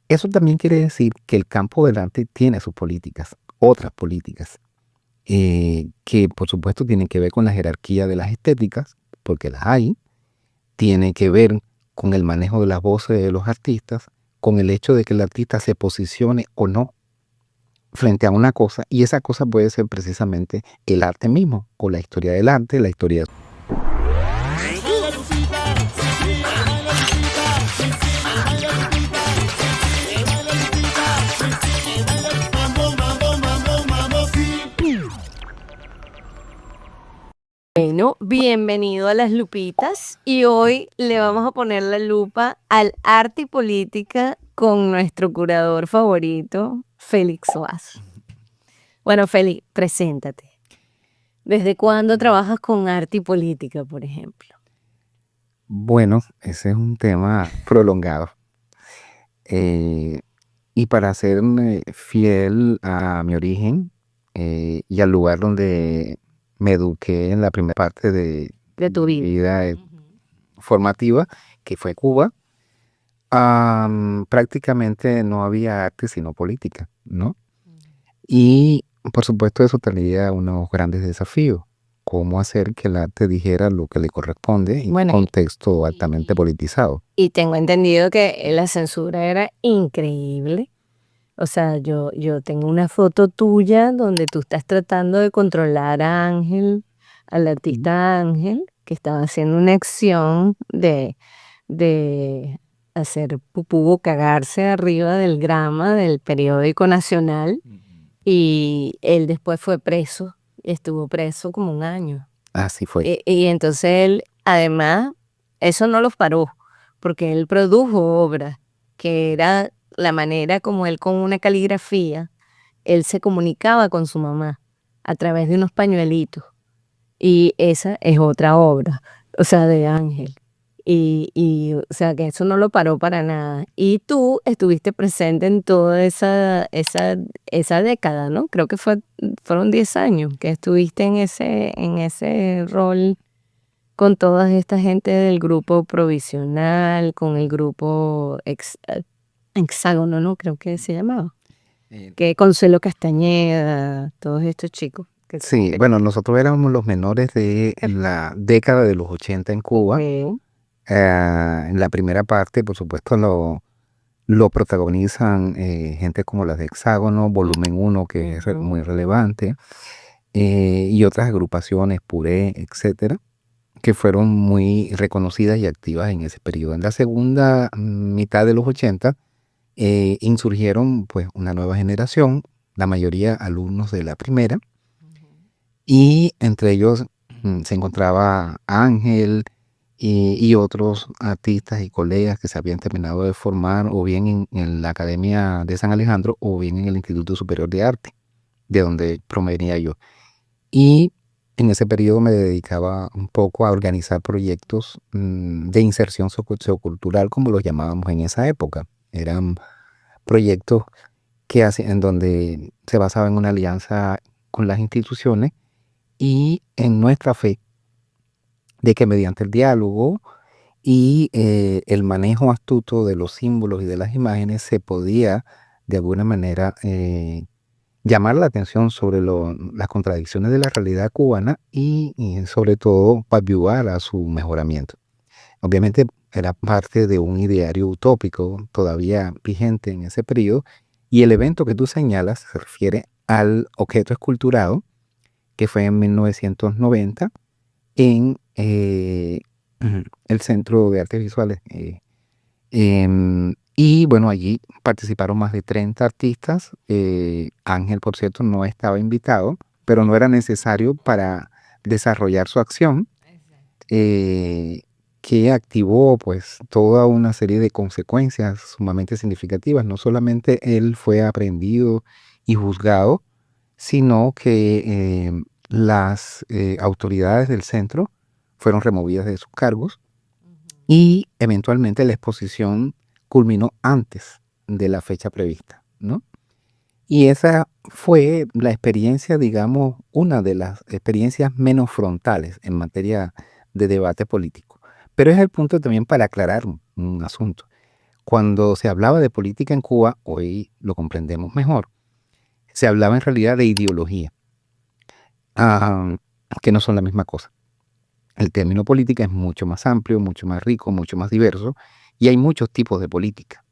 Eso también quiere decir que el campo del arte tiene sus políticas, otras políticas, que por supuesto tienen que ver con la jerarquía de las estéticas, porque las hay, tiene que ver con el manejo de las voces de los artistas, con el hecho de que el artista se posicione o no frente a una cosa, y esa cosa puede ser precisamente el arte mismo, o la historia del arte, la historia. Bueno, bienvenido a Las Lupitas y hoy le vamos a poner la lupa al arte y política con nuestro curador favorito, Félix Suazo. Bueno, Félix, preséntate. ¿Desde cuándo trabajas con arte y política, por ejemplo? Bueno, ese es un tema prolongado. Y para serme fiel a mi origen y al lugar donde me eduqué en la primera parte de De tu mi vida. vida formativa, que fue Cuba, prácticamente no había arte sino política, ¿no? Y por supuesto eso tenía unos grandes desafíos. Cómo hacer que el arte dijera lo que le corresponde en un Bueno, contexto altamente politizado. y tengo entendido que la censura era increíble. O sea, yo tengo una foto tuya donde tú estás tratando de controlar a Ángel, al artista Ángel, que estaba haciendo una acción de hacer pupú o cagarse arriba del grama del periódico nacional, y él después fue preso, estuvo preso como un año. Así fue. Y entonces él, además, eso no los paró, porque él produjo obras, que era la manera como él con una caligrafía, él se comunicaba con su mamá a través de unos pañuelitos. Y esa es otra obra, o sea, de Ángel. O sea, que eso no lo paró para nada. Y tú estuviste presente en toda esa década, ¿no? Creo que fueron 10 años que estuviste en ese rol con toda esta gente del grupo provisional, con el grupo Hexágono, ¿no? Creo que se llamaba. Que Consuelo Castañeda, todos estos chicos. Sí, bueno, nosotros éramos los menores de la década de los 80 en Cuba. Ok. En la primera parte, por supuesto, lo protagonizan gente como las de Hexágono, Volumen 1, que es muy relevante, y otras agrupaciones, Puré, etcétera, que fueron muy reconocidas y activas en ese periodo. En la segunda mitad de los 80 insurgieron pues una nueva generación, la mayoría alumnos de la primera, y entre ellos se encontraba Ángel y otros artistas y colegas que se habían terminado de formar o bien en la Academia de San Alejandro o bien en el Instituto Superior de Arte, de donde provenía yo. Y en ese periodo me dedicaba un poco a organizar proyectos de inserción sociocultural, como los llamábamos en esa época. Eran proyectos en donde se basaba en una alianza con las instituciones y en nuestra fe de que mediante el diálogo y el manejo astuto de los símbolos y de las imágenes se podía de alguna manera llamar la atención sobre las contradicciones de la realidad cubana y sobre todo ayudar a su mejoramiento. Obviamente era parte de un ideario utópico todavía vigente en ese periodo, y el evento que tú señalas se refiere al objeto esculturado que fue en 1990 en el Centro de Artes Visuales. Y bueno, allí participaron más de 30 artistas. Ángel, por cierto, no estaba invitado, pero no era necesario para desarrollar su acción, que activó pues toda una serie de consecuencias sumamente significativas. No solamente él fue aprehendido y juzgado, sino que las autoridades del centro fueron removidas de sus cargos y eventualmente la exposición culminó antes de la fecha prevista, ¿no? Y esa fue la experiencia, digamos, una de las experiencias menos frontales en materia de debate político. Pero es el punto también para aclarar un asunto. cuando se hablaba de política en Cuba, hoy lo comprendemos mejor, se hablaba en realidad de ideología, ah, que no son la misma cosa. El término política es mucho más amplio, mucho más rico, mucho más diverso, y hay muchos tipos de política.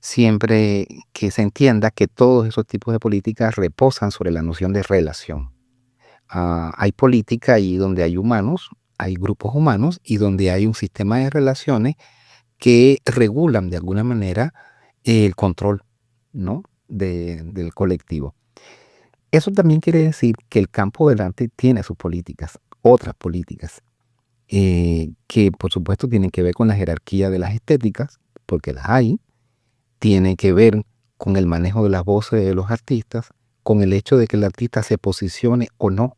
Siempre que se entienda que todos esos tipos de política reposan sobre la noción de relación. Hay política ahí donde hay humanos, hay grupos humanos y donde hay un sistema de relaciones que regulan de alguna manera el control, ¿no? Del colectivo. Eso también quiere decir que el campo del arte tiene sus políticas, otras políticas, que por supuesto tienen que ver con la jerarquía de las estéticas, porque las hay, tiene que ver con el manejo de las voces de los artistas, con el hecho de que el artista se posicione o no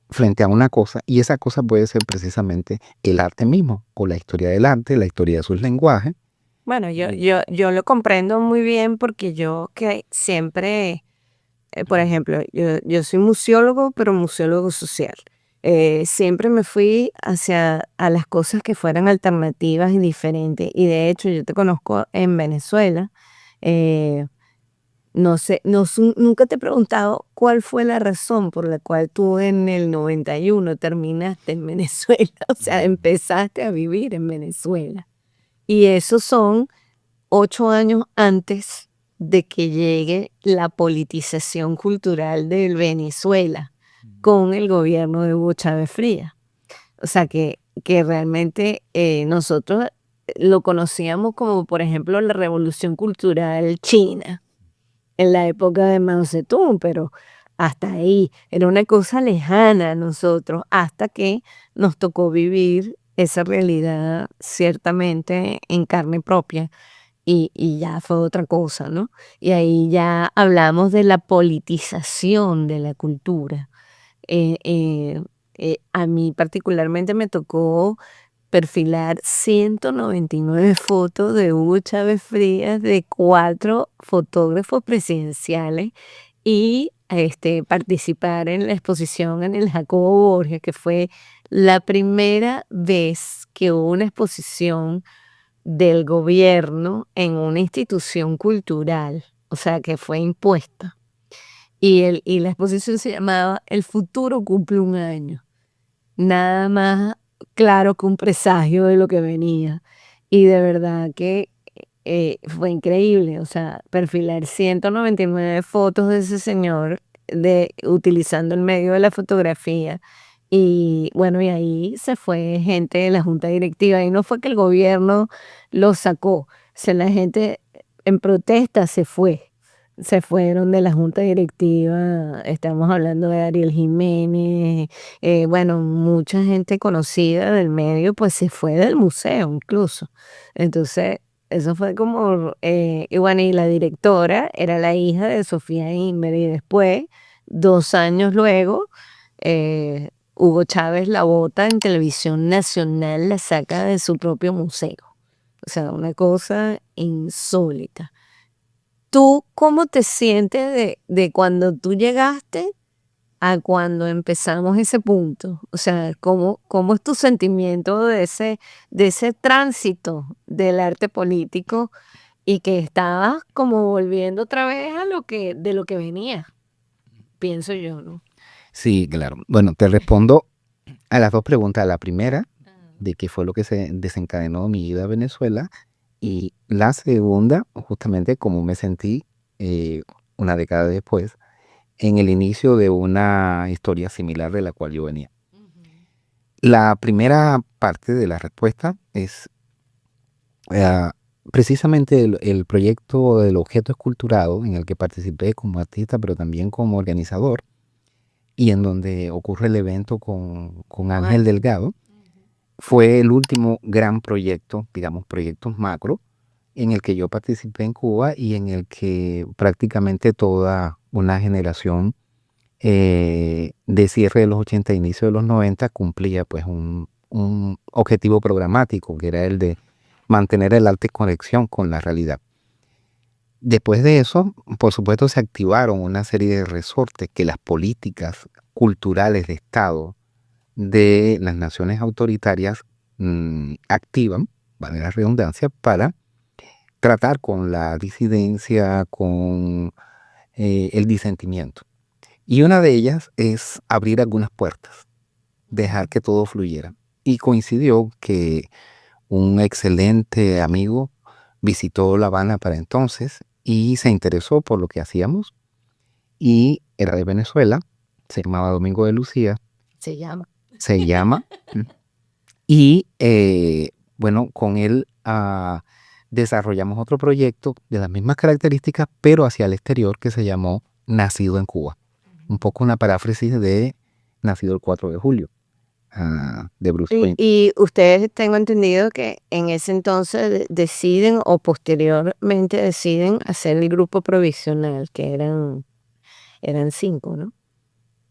frente a una cosa, y esa cosa puede ser precisamente el arte mismo, o la historia del arte, la historia de sus lenguajes. Bueno, yo lo comprendo muy bien porque yo que siempre, por ejemplo, yo soy museólogo, pero museólogo social. Siempre me fui hacia a las cosas que fueran alternativas y diferentes. Y de hecho, yo te conozco en Venezuela. eh, no sé, nunca te he preguntado cuál fue la razón por la cual tú en el 91 terminaste en Venezuela, o sea, empezaste a vivir en Venezuela. Y esos son 8 años antes de que llegue la politización cultural de Venezuela con el gobierno de Hugo Chávez Frías. O sea, que realmente nosotros lo conocíamos como, por ejemplo, la revolución cultural china en la época de Mao Zedong, pero hasta ahí era una cosa lejana a nosotros, hasta que nos tocó vivir esa realidad ciertamente en carne propia y ya fue otra cosa, ¿no? Y ahí ya hablamos de la politización de la cultura. Eh, eh, a mí particularmente me tocó perfilar 199 fotos de Hugo Chávez Frías de 4 fotógrafos presidenciales y participar en la exposición en el Jacobo Borges, que fue la primera vez que hubo una exposición del gobierno en una institución cultural, o sea, que fue impuesta. Y la exposición se llamaba El futuro cumple un año. Nada más claro que un presagio de lo que venía. Y de verdad que fue increíble, o sea, perfilar 199 fotos de ese señor utilizando el medio de la fotografía. Y bueno, y ahí se fue gente de la junta directiva. Y no fue que el gobierno lo sacó, o sea, la gente en protesta se fue. Se fueron de la junta directiva, estamos hablando de Ariel Jiménez, bueno, mucha gente conocida del medio, pues se fue del museo incluso. Entonces, eso fue como, y bueno, y la directora era la hija de Sofía Inver, y después, 2 años luego, Hugo Chávez la bota en televisión nacional, la saca de su propio museo. O sea, una cosa insólita. ¿Tú cómo te sientes de cuando tú llegaste a cuando empezamos ese punto? O sea, ¿cómo es tu sentimiento de ese tránsito del arte político y que estabas como volviendo otra vez de lo que venía, pienso yo, ¿no? Sí, claro. Bueno, te respondo a las dos preguntas. La primera, de qué fue lo que se desencadenó mi ida a Venezuela, y la segunda, justamente cómo me sentí eh, una década después, en el inicio de una historia similar de la cual yo venía. La primera parte de la respuesta es eh, precisamente el proyecto del objeto esculturado en el que participé como artista, pero también como organizador, y en donde ocurre el evento con Ángel Delgado. Fue el último gran proyecto, digamos, proyectos macro, en el que yo participé en Cuba y en el que prácticamente toda una generación de cierre de los 80 e inicio de los 90 cumplía pues un objetivo programático, que era el de mantener el arte en conexión con la realidad. Después de eso, por supuesto, se activaron una serie de resortes que las políticas culturales de Estado de las naciones autoritarias activan, vale la redundancia, para tratar con la disidencia, con el disentimiento. Y una de ellas es abrir algunas puertas, dejar que todo fluyera. Y coincidió que un excelente amigo visitó La Habana para entonces y se interesó por lo que hacíamos y era de Venezuela, se llamaba Domingo de Lucía, Se llama. se llama, y bueno, con él desarrollamos otro proyecto de las mismas características, pero hacia el exterior, que se llamó Nacido en Cuba. Un poco una paráfrasis de Nacido el 4 de julio, de Bruce Y, Wayne. y ustedes tengo entendido que en ese entonces deciden o posteriormente deciden hacer el grupo provisional, que eran 5, ¿no?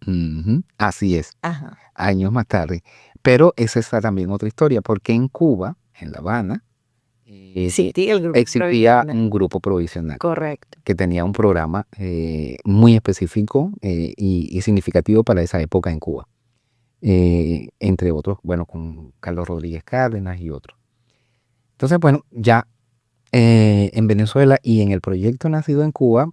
Ujú, así es, Ajá. años más tarde. Pero esa es también otra historia, porque en Cuba, en La Habana, Existía el grupo existía provisional. un grupo provisional Correcto. que tenía un programa muy específico y significativo para esa época en Cuba. Entre otros, bueno, con Carlos Rodríguez Cárdenas y otros. Entonces, bueno, ya en Venezuela y en el proyecto Nacido en Cuba,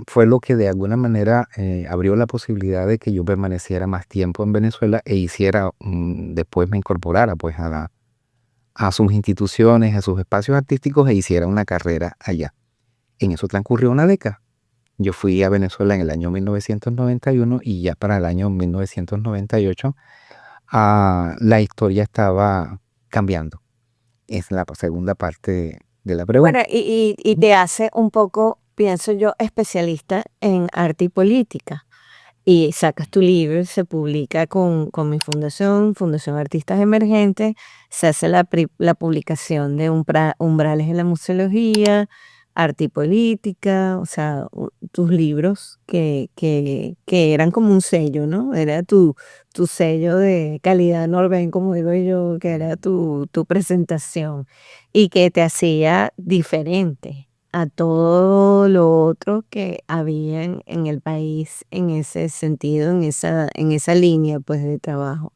fue lo que de alguna manera abrió la posibilidad de que yo permaneciera más tiempo en Venezuela e hiciera, después me incorporara pues a sus instituciones, a sus espacios artísticos e hiciera una carrera allá. En eso transcurrió una década. Yo fui a Venezuela en el año 1991 y ya para el año 1998 la historia estaba cambiando. Es la segunda parte de la Bueno, pregunta. y te hace un poco, pienso yo, especialista en arte y política. Y sacas tu libro, se publica con mi fundación, Fundación Artistas Emergentes, se hace la publicación de Umbrales en la Museología, Arte y Política, o sea, tus libros que eran como un sello, ¿no? Era tu sello de calidad Norben, como digo yo, que era tu presentación y que te hacía diferente a todo lo otro que había en el país en ese sentido, en esa línea pues de trabajo.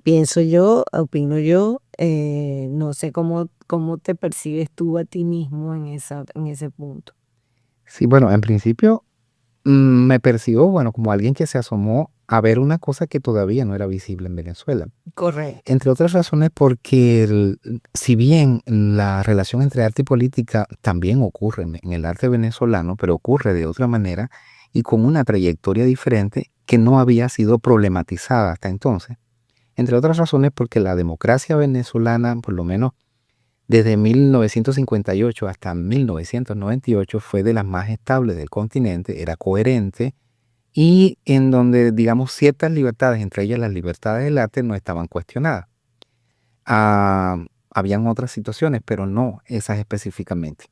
Pienso yo, opino yo, no sé cómo te percibes tú a ti mismo en ese punto. Sí, bueno, en principio me percibo, bueno, como alguien que se asomó a ver una cosa que todavía no era visible en Venezuela. Correcto. Entre otras razones porque si bien la relación entre arte y política también ocurre en el arte venezolano, pero ocurre de otra manera y con una trayectoria diferente que no había sido problematizada hasta entonces. Entre otras razones porque la democracia venezolana, por lo menos desde 1958 hasta 1998, fue de las más estables del continente, era coherente y en donde, digamos, ciertas libertades, entre ellas las libertades del arte, no estaban cuestionadas. Habían otras situaciones, pero no esas específicamente.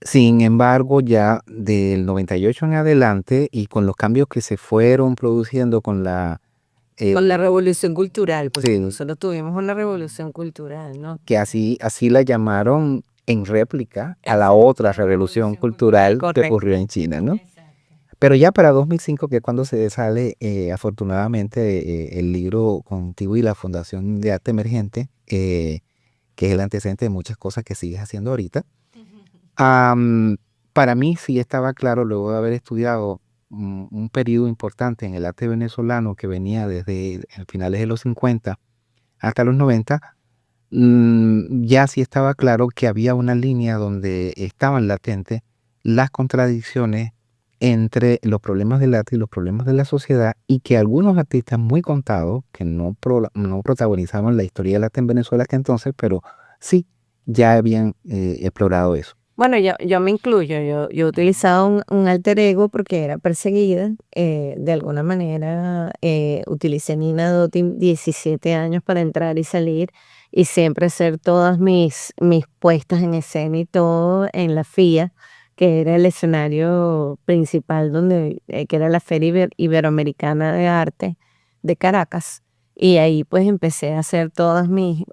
Sin embargo, ya del 98 en adelante y con los cambios que se fueron produciendo con la... Con la revolución cultural, porque sí, nosotros tuvimos una revolución cultural, ¿no? que así la llamaron en réplica a la otra revolución cultural que Correcto. ocurrió en China, ¿no? Exacto. Pero ya para 2005, que es cuando se sale afortunadamente el libro contigo y la Fundación de Arte Emergente, que es el antecedente de muchas cosas que sigues haciendo ahorita, para mí sí estaba claro, luego de haber estudiado un periodo importante en el arte venezolano que venía desde finales de los 50 hasta los 90, ya sí estaba claro que había una línea donde estaban latentes las contradicciones entre los problemas del arte y los problemas de la sociedad y que algunos artistas muy contados, que no protagonizaban la historia del arte en Venezuela hasta entonces, pero sí ya habían explorado eso. Bueno, yo me incluyo, yo utilizaba un alter ego porque era perseguida, de alguna manera utilicé Nina Dotti 17 años para entrar y salir y siempre hacer todas mis puestas en escena y todo en la FIA, que era el escenario principal donde, que era la Feria Iberoamericana de Arte de Caracas. Y ahí pues empecé a hacer todas mis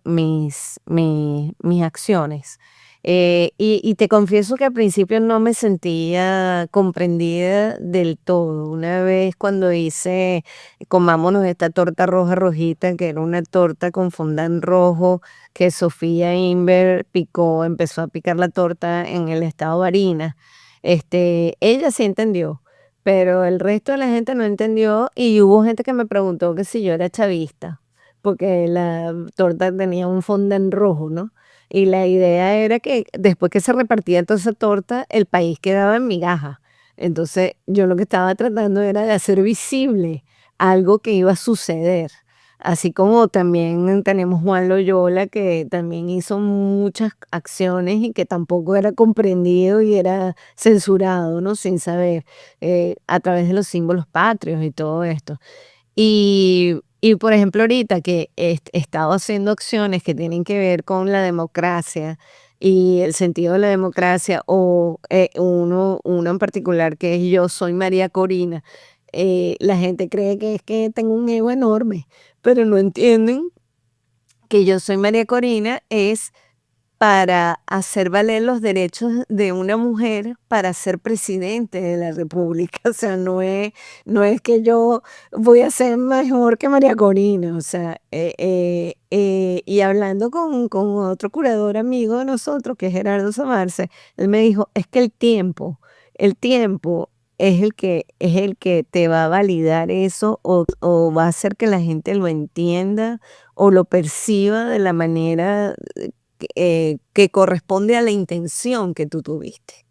acciones. Y te confieso que al principio no me sentía comprendida del todo. Una vez cuando hice comámonos esta torta roja rojita, que era una torta con fondant rojo, que Sofía Inver picó, empezó a picar la torta en el estado de harina. Ella sí entendió, pero el resto de la gente no entendió y hubo gente que me preguntó que si yo era chavista, porque la torta tenía un fondant rojo, ¿no? Y la idea era que después que se repartía toda esa torta, el país quedaba en migajas. Entonces, yo lo que estaba tratando era de hacer visible algo que iba a suceder. Así como también tenemos Juan Loyola, que también hizo muchas acciones y que tampoco era comprendido y era censurado, ¿no? Sin saber, a través de los símbolos patrios y todo esto. Por ejemplo, ahorita que he estado haciendo acciones que tienen que ver con la democracia y el sentido de la democracia, o uno en particular que es Yo Soy María Corina, la gente cree que es que tengo un ego enorme, pero no entienden que Yo Soy María Corina es para hacer valer los derechos de una mujer para ser presidente de la república. O sea, no es que yo voy a ser mejor que María Corina. O sea, y hablando con otro curador amigo de nosotros, que es Gerardo Samarce, él me dijo, es que el tiempo es el que te va a validar eso o va a hacer que la gente lo entienda o lo perciba de la manera que corresponde a la intención que tú tuviste.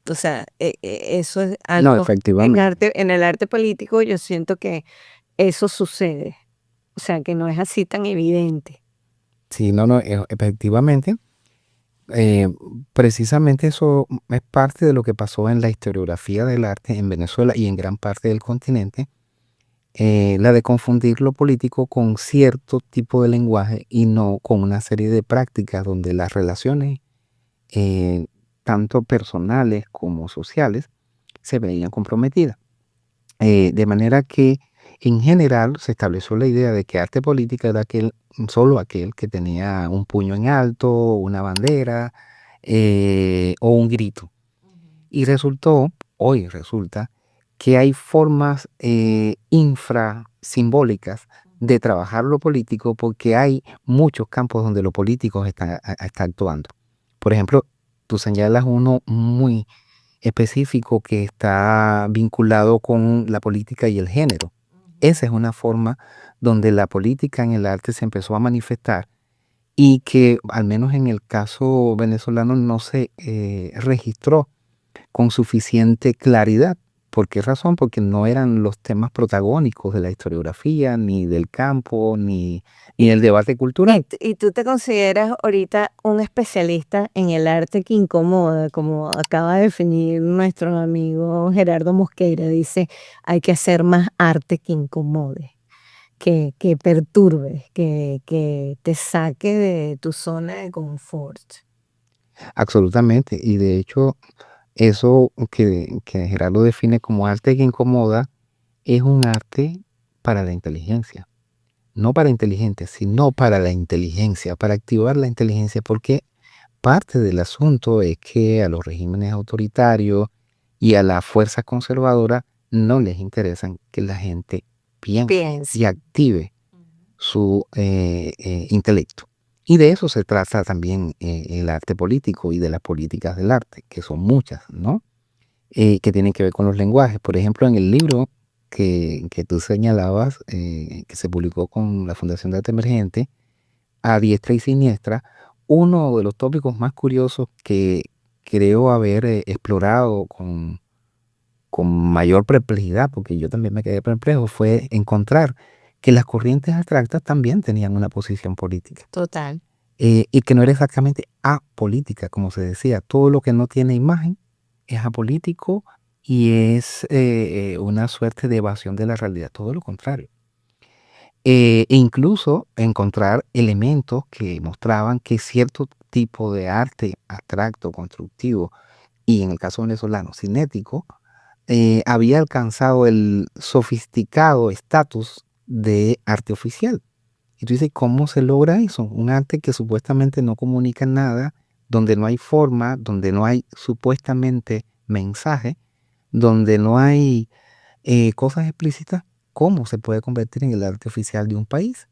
O sea, eso es No, algo efectivamente. en el arte político yo siento que eso sucede. O sea, que no es así tan evidente. Sí, no, no, efectivamente. eh, Precisamente eso es parte de lo que pasó en la historiografía del arte en Venezuela y en gran parte del continente, la de confundir lo político con cierto tipo de lenguaje y no con una serie de prácticas donde las relaciones, eh, tanto personales como sociales, se veían comprometidas. De manera que en general se estableció la idea de que arte política era solo aquel que tenía un puño en alto, una bandera, o un grito. Y hoy resulta, que hay formas infrasimbólicas de trabajar lo político porque hay muchos campos donde lo político está actuando. Por ejemplo, tú señalas uno muy específico que está vinculado con la política y el género. Esa es una forma donde la política en el arte se empezó a manifestar y que, al menos en el caso venezolano, no se registró con suficiente claridad. ¿Por qué razón? Porque no eran los temas protagónicos de la historiografía, ni del campo, ni Y, el debate cultural. y tú te consideras ahorita un especialista en el arte que incomoda, como acaba de definir nuestro amigo Gerardo Mosqueira. Dice, hay que hacer más arte que incomode, que perturbe, que te saque de tu zona de confort. Absolutamente. Y de hecho, eso que Gerardo define como arte que incomoda es un arte para la inteligencia. No para inteligentes, sino para la inteligencia, para activar la inteligencia, porque parte del asunto es que a los regímenes autoritarios y a las fuerzas conservadoras no les interesan que la gente piense Piensa. y active su intelecto. Y de eso se trata también el arte político y de las políticas del arte, que son muchas, ¿no? Que tienen que ver con los lenguajes. Por ejemplo, en el libro que tú señalabas, que se publicó con la Fundación de Arte Emergente, A Diestra y Siniestra, uno de los tópicos más curiosos que creo haber explorado con mayor perplejidad, porque yo también me quedé perplejo, fue encontrar que las corrientes abstractas también tenían una posición política, Total. y que no era exactamente apolítica, como se decía. Todo lo que no tiene imagen es apolítico y es una suerte de evasión de la realidad, todo lo contrario. E incluso encontrar elementos que mostraban que cierto tipo de arte abstracto, constructivo, y en el caso venezolano, cinético, había alcanzado el sofisticado estatus de arte oficial. Y tú dices, ¿cómo se logra eso? Un arte que supuestamente no comunica nada, donde no hay forma, donde no hay supuestamente mensaje, donde no hay cosas explícitas, ¿cómo se puede convertir en el arte oficial de un país?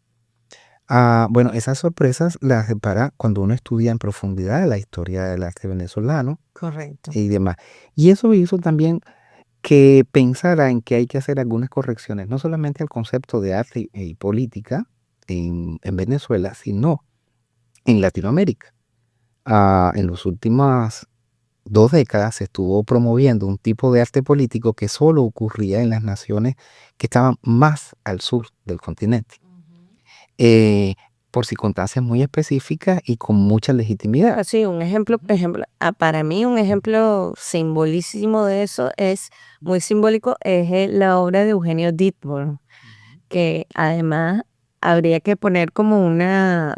Bueno, esas sorpresas las separa cuando uno estudia en profundidad la historia del arte venezolano Correcto. y demás. Y eso hizo también que pensara en que hay que hacer algunas correcciones, no solamente al concepto de arte y política en Venezuela, sino en Latinoamérica. En las últimas 2 décadas se estuvo promoviendo un tipo de arte político que solo ocurría en las naciones que estaban más al sur del continente, eh, por circunstancias muy específicas y con mucha legitimidad. Así, un ejemplo, para mí un ejemplo simbolísimo de eso es, muy simbólico, es la obra de Eugenio Dittborn, que además habría que poner como no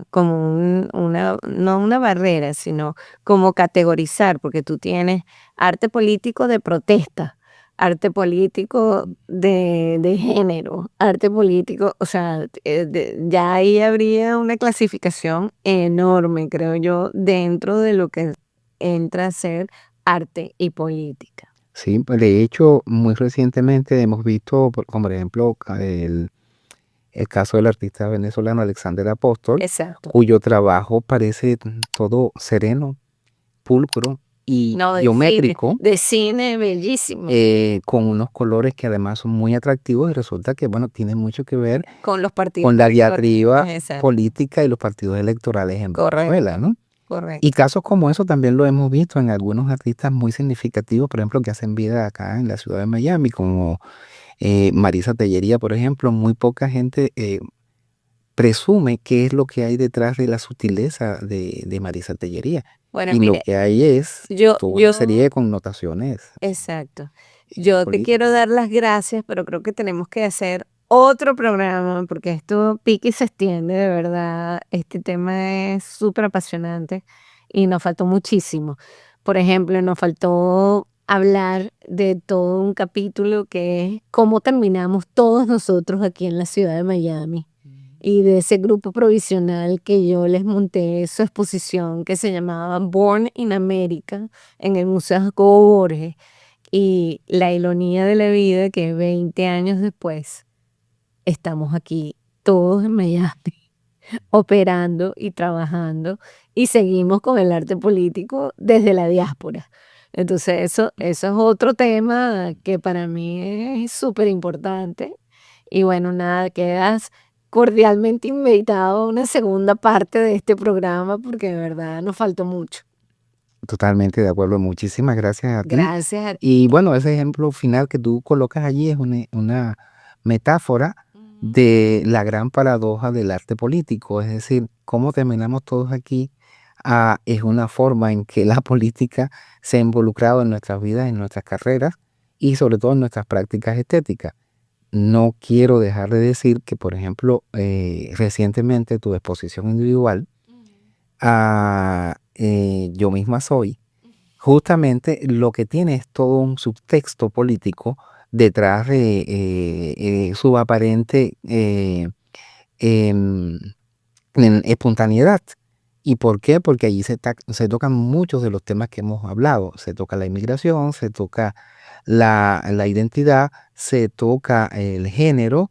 una barrera, sino como categorizar, porque tú tienes arte político de protesta, arte político de género, arte político, o sea, ya ahí habría una clasificación enorme, creo yo, dentro de lo que entra a ser arte y política. Sí, pues, de hecho, muy recientemente hemos visto, como por ejemplo, el caso del artista venezolano Alexander Apóstol, Exacto. cuyo trabajo parece todo sereno, pulcro y No, geométrico, de cine bellísimo. con unos colores que además son muy atractivos y resulta que, bueno, tiene mucho que ver Con los partidos con la políticos. diatriba Exacto. política y los partidos electorales en Venezuela, Correcto, ¿no? Y correcto. casos como eso también lo hemos visto en algunos artistas muy significativos, por ejemplo, que hacen vida acá en la ciudad de Miami, como Marisa Tellería, por ejemplo. Muy poca gente presume qué es lo que hay detrás de la sutileza de Marisa Tellería. Bueno, Y lo mire, que hay es yo toda una yo serie de connotaciones exacto. Yo te quiero políticas. dar las gracias, pero creo que tenemos que hacer otro programa, porque esto pique y se extiende, de verdad. Este tema es súper apasionante y nos faltó muchísimo. Por ejemplo, nos faltó hablar de todo un capítulo que es cómo terminamos todos nosotros aquí en la ciudad de Miami. Y de ese grupo provisional que yo les monté su exposición que se llamaba Born in America en el Museo Jacobo Borges, y la ironía de la vida que 20 años después estamos aquí todos en Miami operando y trabajando y seguimos con el arte político desde la diáspora. Entonces eso es otro tema que para mí es súper importante. Y bueno, nada, quedas cordialmente invitado a una segunda parte de este programa porque de verdad nos faltó mucho. Totalmente de acuerdo. Muchísimas gracias a ti. Gracias a Y ti. bueno, ese ejemplo final que tú colocas allí es una metáfora Ujú. de la gran paradoja del arte político. Es decir, cómo terminamos todos aquí es una forma en que la política se ha involucrado en nuestras vidas, en nuestras carreras y sobre todo en nuestras prácticas estéticas. No quiero dejar de decir que, por ejemplo, recientemente tu exposición individual, Yo misma soy, justamente lo que tiene es todo un subtexto político detrás de su aparente em, espontaneidad. ¿Y por qué? Porque allí se tocan muchos de los temas que hemos hablado. Se toca la inmigración, se toca la identidad, se toca el género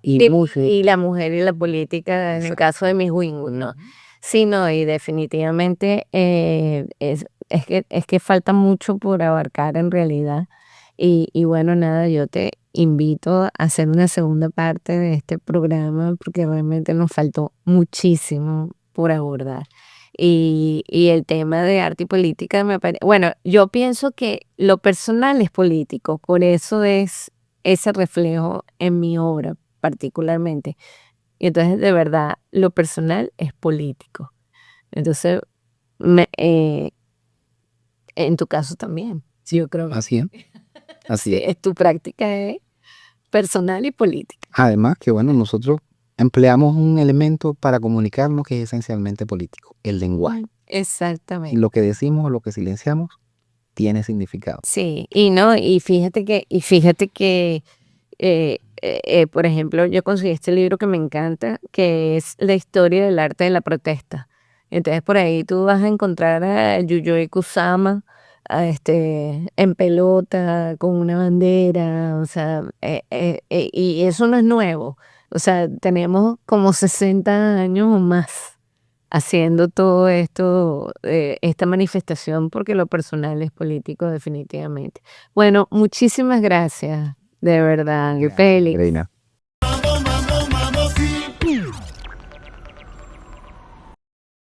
y Sí, mucho. y la mujer y la política en el caso de Miss Winwood, ¿no? Sí, no, y definitivamente es que falta mucho por abarcar en realidad. Y bueno, nada, yo te invito a hacer una segunda parte de este programa porque realmente nos faltó muchísimo por abordar. Y el tema de arte y política me parece, bueno, yo pienso que lo personal es político, por eso es ese reflejo en mi obra particularmente. Y entonces, de verdad, lo personal es político. Entonces, me en tu caso también, sí, yo creo. Así es, así Sí, es. es tu práctica es personal y política. Además que, bueno, nosotros empleamos un elemento para comunicarnos que es esencialmente político, el lenguaje. Y Exactamente. lo que decimos o lo que silenciamos tiene significado. Sí, y no, y fíjate que, por ejemplo, yo conseguí este libro que me encanta, que es La historia del arte de la protesta. Entonces por ahí tú vas a encontrar a Yuyoi Kusama en pelota, con una bandera, o sea, y eso no es nuevo. O sea, tenemos como 60 años o más haciendo todo esto, esta manifestación, porque lo personal es político definitivamente. Bueno, muchísimas gracias, de verdad, Gracias, Félix. Andreina.